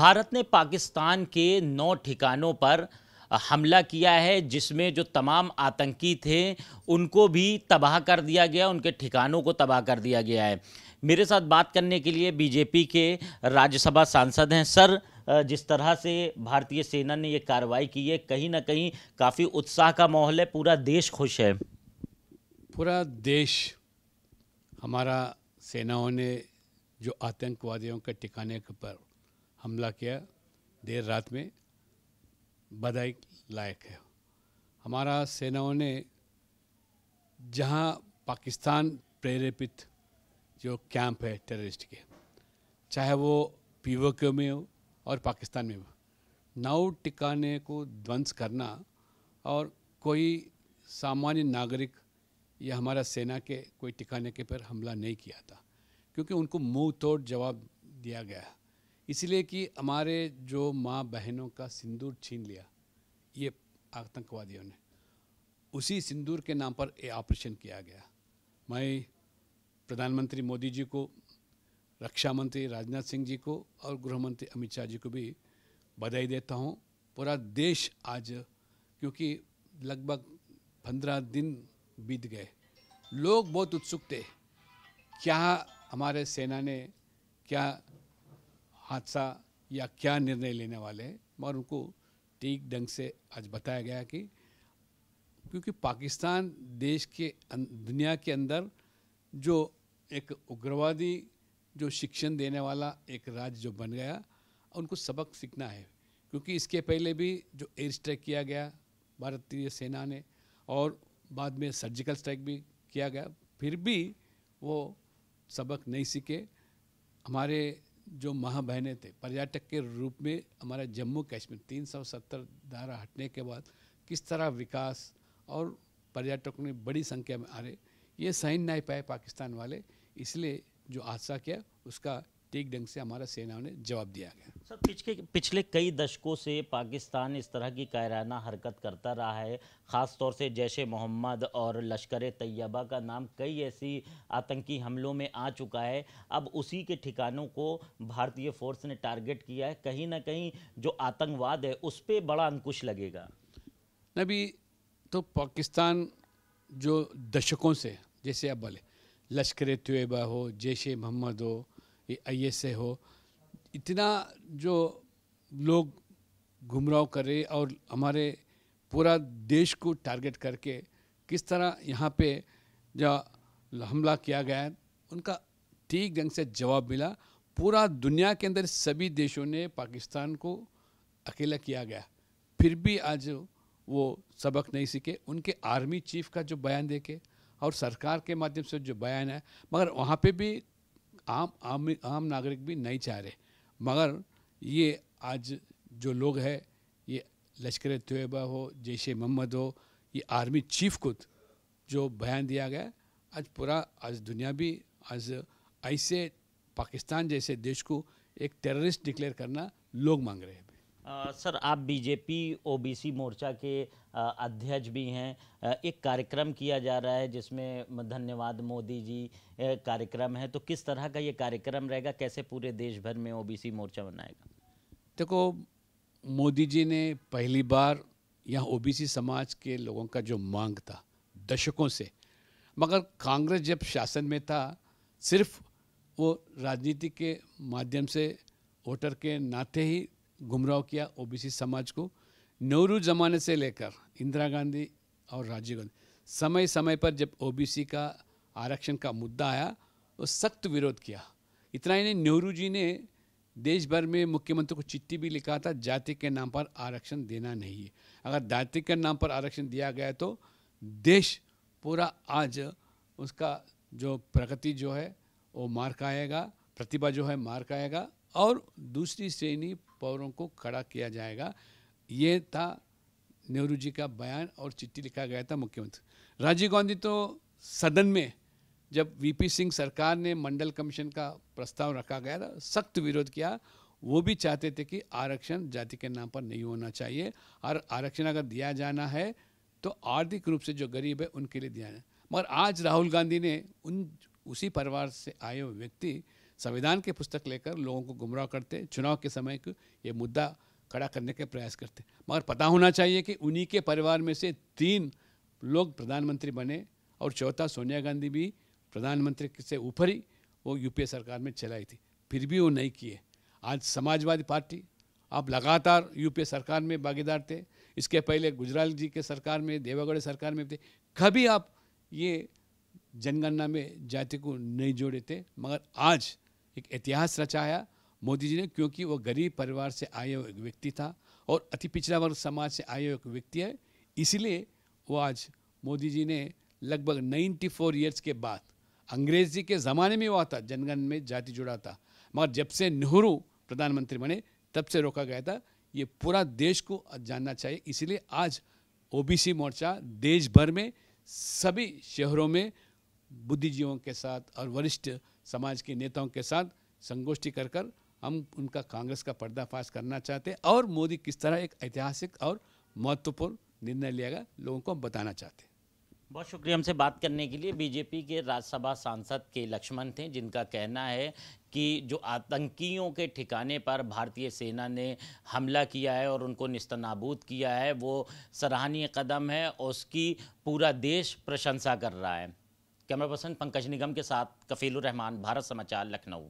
भारत ने पाकिस्तान के 9 ठिकानों पर हमला किया है, जिसमें जो तमाम आतंकी थे उनको भी तबाह कर दिया गया, उनके ठिकानों को तबाह कर दिया गया है। मेरे साथ बात करने के लिए बीजेपी के राज्यसभा सांसद हैं। सर, जिस तरह से भारतीय सेना ने ये कार्रवाई की है, कहीं ना कहीं काफ़ी उत्साह का माहौल है, पूरा देश खुश है। पूरा देश हमारा सेनाओं ने जो आतंकवादियों के ठिकाने पर हमला किया देर रात में, बधाई लायक है। हमारा सेनाओं ने जहां पाकिस्तान प्रेरेपित जो कैंप है टेररिस्ट के, चाहे वो पीओके में हो और पाकिस्तान में हो, 9 ठिकाने को ध्वंस करना और कोई सामान्य नागरिक या हमारा सेना के कोई ठिकाने के पर हमला नहीं किया था, क्योंकि उनको मुंह तोड़ जवाब दिया गया। इसलिए कि हमारे जो माँ बहनों का सिंदूर छीन लिया ये आतंकवादियों ने, उसी सिंदूर के नाम पर ये ऑपरेशन किया गया। मैं प्रधानमंत्री मोदी जी को, रक्षा मंत्री राजनाथ सिंह जी को और गृह मंत्री अमित शाह जी को भी बधाई देता हूँ। पूरा देश आज, क्योंकि लगभग 15 दिन बीत गए, लोग बहुत उत्सुक थे क्या हमारे सेना ने क्या हादसा या क्या निर्णय लेने वाले हैं, मगर उनको ठीक ढंग से आज बताया गया कि क्योंकि पाकिस्तान देश के दुनिया के अंदर जो एक उग्रवादी जो शिक्षण देने वाला एक राज्य जो बन गया, उनको सबक सीखना है। क्योंकि इसके पहले भी जो एयर स्ट्राइक किया गया भारतीय सेना ने और बाद में सर्जिकल स्ट्राइक भी किया गया, फिर भी वो सबक नहीं सीखे। हमारे जो माँ बहनें थे, पर्यटक के रूप में हमारा जम्मू कश्मीर 370 धारा हटने के बाद किस तरह विकास और पर्यटकों ने बड़ी संख्या में आ रहे, ये सहन नहीं पाए पाकिस्तान वाले, इसलिए जो हादसा किया उसका ठीक ढंग से हमारा सेनाओं ने जवाब दिया गया। सर, पिछले कई दशकों से पाकिस्तान इस तरह की कायराना हरकत करता रहा है। ख़ास तौर से जैश-ए मोहम्मद और लश्कर-ए-तैयबा का नाम कई ऐसी आतंकी हमलों में आ चुका है। अब उसी के ठिकानों को भारतीय फोर्स ने टारगेट किया है। कहीं ना कहीं जो आतंकवाद है उस पर बड़ा अंकुश लगेगा। नबी तो पाकिस्तान जो दशकों से, जैसे अब बोले लश्कर-ए-तैयबा हो, जैश-ए-मोहम्मद हो, ये ISI हो, इतना जो लोग गुमराह कर रहे और हमारे पूरा देश को टारगेट करके किस तरह यहाँ पे जो हमला किया गया है, उनका ठीक ढंग से जवाब मिला। पूरा दुनिया के अंदर सभी देशों ने पाकिस्तान को अकेला किया गया, फिर भी आज वो सबक नहीं सीखे। उनके आर्मी चीफ का जो बयान देके और सरकार के माध्यम से जो बयान है, मगर वहाँ पे भी आम नागरिक भी नहीं चाह रहे। मगर ये आज जो लोग हैं, ये लश्कर-ए-तैयबा हो, जैश-ए-मोहम्मद हो, ये आर्मी चीफ को जो बयान दिया गया, आज पूरा आज दुनिया भी आज ऐसे पाकिस्तान जैसे देश को एक टेररिस्ट डिक्लेयर करना लोग मांग रहे हैं। सर, आप बीजेपी OBC मोर्चा के अध्यक्ष भी हैं। एक कार्यक्रम किया जा रहा है जिसमें धन्यवाद मोदी जी कार्यक्रम है, तो किस तरह का ये कार्यक्रम रहेगा, कैसे पूरे देश भर में OBC मोर्चा बनाएगा? देखो, मोदी जी ने पहली बार यहाँ OBC समाज के लोगों का जो मांग था दशकों से, मगर कांग्रेस जब शासन में था सिर्फ वो राजनीति के माध्यम से वोटर के नाते ही गुमराह किया OBC समाज को। नेहरू ज़माने से लेकर इंदिरा गांधी और राजीव गांधी, समय समय पर जब OBC का आरक्षण का मुद्दा आया तो सख्त विरोध किया। इतना ही नहीं, नेहरू जी ने देश भर में मुख्यमंत्री को चिट्ठी भी लिखा था, जाति के नाम पर आरक्षण देना नहीं है। अगर जाति के नाम पर आरक्षण दिया गया तो देश पूरा आज उसका जो प्रगति जो है वो मार खाएगा, प्रतिभा जो है मार खाएगा और दूसरी श्रेणी पौरों को खड़ा किया जाएगा। ये था नेहरू जी का बयान और चिट्ठी लिखा गया था मुख्यमंत्री। राजीव गांधी तो सदन में जब VP सिंह सरकार ने मंडल कमीशन का प्रस्ताव रखा गया था, सख्त विरोध किया। वो भी चाहते थे कि आरक्षण जाति के नाम पर नहीं होना चाहिए और आरक्षण अगर दिया जाना है तो आर्थिक रूप से जो गरीब है उनके लिए दिया जाए। मगर आज राहुल गांधी ने उसी परिवार से आए हुए व्यक्ति संविधान की पुस्तक लेकर लोगों को गुमराह करते, चुनाव के समय को ये मुद्दा खड़ा करने के प्रयास करते। मगर पता होना चाहिए कि उन्हीं के परिवार में से 3 लोग प्रधानमंत्री बने और चौथा सोनिया गांधी भी प्रधानमंत्री से ऊपर ही वो यूपीए सरकार में चलाई थी, फिर भी वो नहीं किए। आज समाजवादी पार्टी आप लगातार यूपीए सरकार में भागीदार थे, इसके पहले गुजराल जी के सरकार में, देवेगौड़ा सरकार में थे, कभी आप ये जनगणना में जाति को नहीं जोड़े थे। मगर आज एक इतिहास रचाया मोदी जी ने, क्योंकि वो गरीब परिवार से आए हुए एक व्यक्ति था और अति पिछड़ा वर्ग समाज से आए हुए एक व्यक्ति है, इसलिए वो आज मोदी जी ने लगभग 94 ईयर्स के बाद, अंग्रेजी के ज़माने में हुआ था जनगणना में जाति जुड़ा था, मगर जब से नेहरू प्रधानमंत्री बने तब से रोका गया था। ये पूरा देश को जानना चाहिए, इसलिए आज ओबीसी मोर्चा देश भर में सभी शहरों में बुद्धिजीवियों के साथ और वरिष्ठ समाज के नेताओं के साथ संगोष्ठी कर कर हम उनका कांग्रेस का पर्दाफाश करना चाहते हैं और मोदी किस तरह एक ऐतिहासिक और महत्वपूर्ण निर्णय लिएगा लोगों को बताना चाहते हैं। बहुत शुक्रिया हमसे बात करने के लिए। बीजेपी के राज्यसभा सांसद के लक्ष्मण थे, जिनका कहना है कि जो आतंकियों के ठिकाने पर भारतीय सेना ने हमला किया है और उनको निस्तनाबूद किया है, वो सराहनीय कदम है और उसकी पूरा देश प्रशंसा कर रहा है। कैमरा पर्सन पंकज निगम के साथ कफीलुर रहमान, भारत समाचार, लखनऊ।